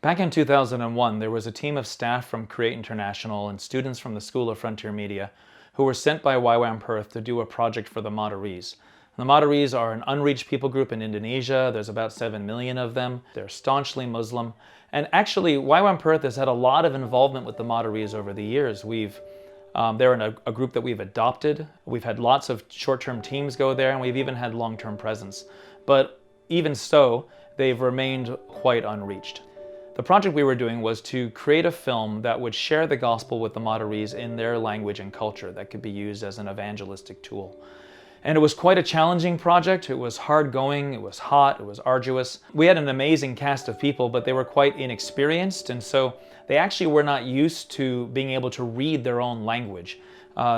Back in 2001, there was a team of staff from Create International and students from the School of Frontier Media who were sent by YWAM Perth to do a project for the Madurese. The Madurese are an unreached people group in Indonesia. There's about 7 million of them. They're staunchly Muslim. And actually, YWAM Perth has had a lot of involvement with the Madurese over the years. They're in a group that we've adopted. We've had lots of short-term teams go there, and we've even had long-term presence. But even so, they've remained quite unreached. The project we were doing was to create a film that would share the gospel with the Madurese in their language and culture that could be used as an evangelistic tool. And it was quite a challenging project. It was hard going, it was hot, it was arduous. We had an amazing cast of people, but they were quite inexperienced, and so they actually were not used to being able to read their own language.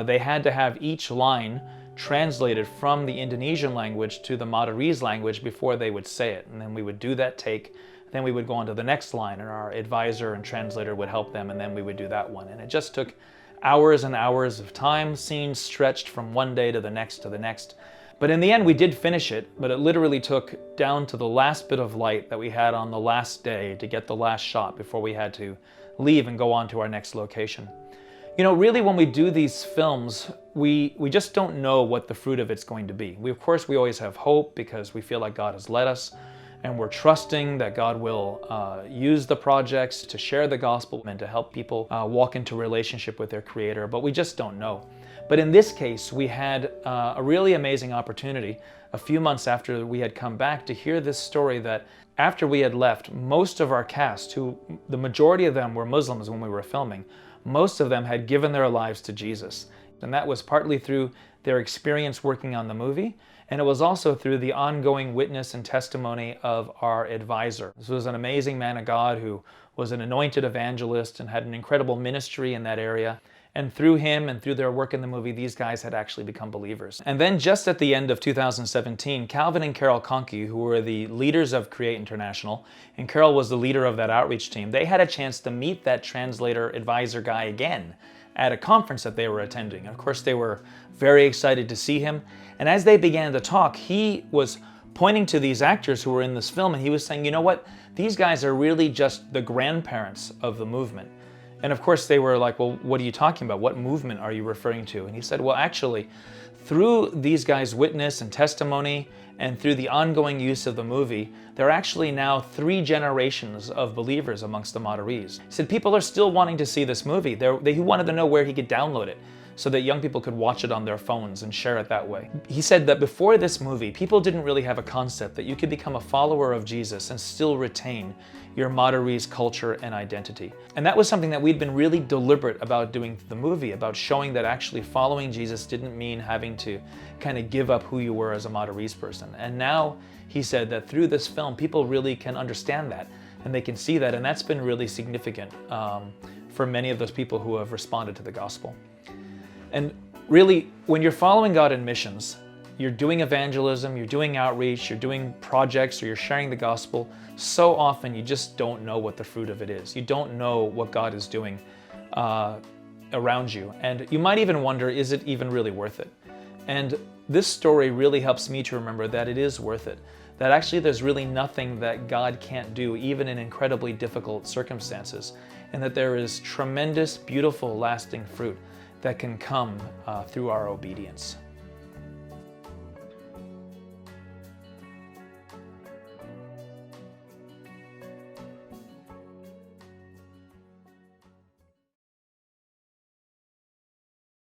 They had to have each line translated from the Indonesian language to the Madurese language before they would say it. And then we would do that take, then we would go on to the next line, and our advisor and translator would help them, and then we would do that one. And it just took hours and hours of time, scenes stretched from one day to the next to the next. But in the end, we did finish it, but it literally took down to the last bit of light that we had on the last day to get the last shot before we had to leave and go on to our next location. You know, really when we do these films, we just don't know what the fruit of it's going to be. Of course, we always have hope because we feel like God has led us, and we're trusting that God will use the projects to share the gospel and to help people walk into relationship with their Creator, but we just don't know. But in this case, we had a really amazing opportunity a few months after we had come back to hear this story that after we had left, most of our cast, who the majority of them were Muslims when we were filming, most of them had given their lives to Jesus. And that was partly through their experience working on the movie, and it was also through the ongoing witness and testimony of our advisor. This was an amazing man of God who was an anointed evangelist and had an incredible ministry in that area. And through him and through their work in the movie, these guys had actually become believers. And then just at the end of 2017, Calvin and Carol Conkey, who were the leaders of Create International, and Carol was the leader of that outreach team, they had a chance to meet that translator advisor guy again at a conference that they were attending. And of course, they were very excited to see him. And as they began to talk, he was pointing to these actors who were in this film, and he was saying, you know what? These guys are really just the grandparents of the movement. And of course they were like, well, what are you talking about? What movement are you referring to? And he said, well, actually, through these guys' witness and testimony and through the ongoing use of the movie, there are actually now 3 generations of believers amongst the Madurese. He said people are still wanting to see this movie. He wanted to know where he could download it so that young people could watch it on their phones and share it that way. He said that before this movie, people didn't really have a concept that you could become a follower of Jesus and still retain your Madurese culture and identity. And that was something that we'd been really deliberate about doing the movie, about showing that actually following Jesus didn't mean having to kind of give up who you were as a Madurese person. And now he said that through this film, people really can understand that and they can see that, and that's been really significant for many of those people who have responded to the gospel. And really, when you're following God in missions, you're doing evangelism, you're doing outreach, you're doing projects, or you're sharing the gospel, so often you just don't know what the fruit of it is. You don't know what God is doing around you. And you might even wonder, is it even really worth it? And this story really helps me to remember that it is worth it. That actually there's really nothing that God can't do, even in incredibly difficult circumstances. And that there is tremendous, beautiful, lasting fruit that can come through our obedience.